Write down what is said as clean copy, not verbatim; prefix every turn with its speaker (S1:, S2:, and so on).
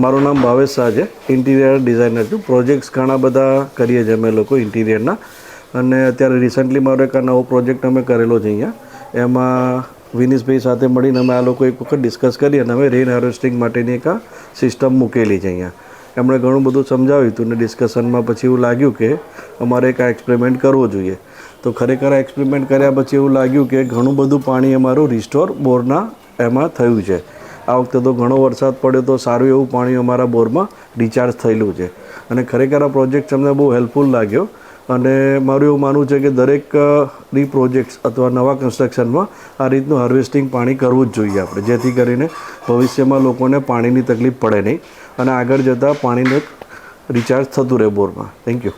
S1: મારું નામ ભાવેશ શાહ છે, ઇન્ટિરિયર ડિઝાઇનર છું. પ્રોજેક્ટ્સ ઘણા બધા કરીએ છીએ અમે લોકો ઇન્ટિરિયરના, અને અત્યારે રિસન્ટલી મારો એક નવો પ્રોજેક્ટ અમે કરેલો છે અહીંયા. એમાં વિનીશભાઈ સાથે મળીને અમે આ લોકો એક વખત ડિસ્કસ કરી અને અમે રેઇન હાર્વેસ્ટિંગ માટેની એક સિસ્ટમ મૂકેલી છે અહીંયા. એમણે ઘણું બધું સમજાવ્યું હતું ને ડિસ્કશનમાં પછી એવું લાગ્યું કે અમારે એક આ એક્સપેરિમેન્ટ કરવો જોઈએ. તો ખરેખર આ એક્સપેરિમેન્ટ કર્યા પછી એવું લાગ્યું કે ઘણું બધું પાણી અમારું રિસ્ટોર બોરના એમાં થયું છે. આ વખતે તો ઘણો વરસાદ પડ્યો તો સારું એવું પાણી અમારા બોરમાં રિચાર્જ થયેલું છે, અને ખરેખર આ પ્રોજેક્ટ અમને બહુ હેલ્પફુલ લાગ્યો. અને મારું એવું માનવું છે કે દરેક પ્રોજેક્ટ્સ અથવા નવા કન્સ્ટ્રક્શનમાં આ રીતનું હાર્વેસ્ટિંગ પાણી કરવું જ જોઈએ આપણે, જેથી કરીને ભવિષ્યમાં લોકોને પાણીની તકલીફ પડે નહીં અને આગળ જતાં પાણીનું રિચાર્જ થતું રહે બોરમાં. Thank you.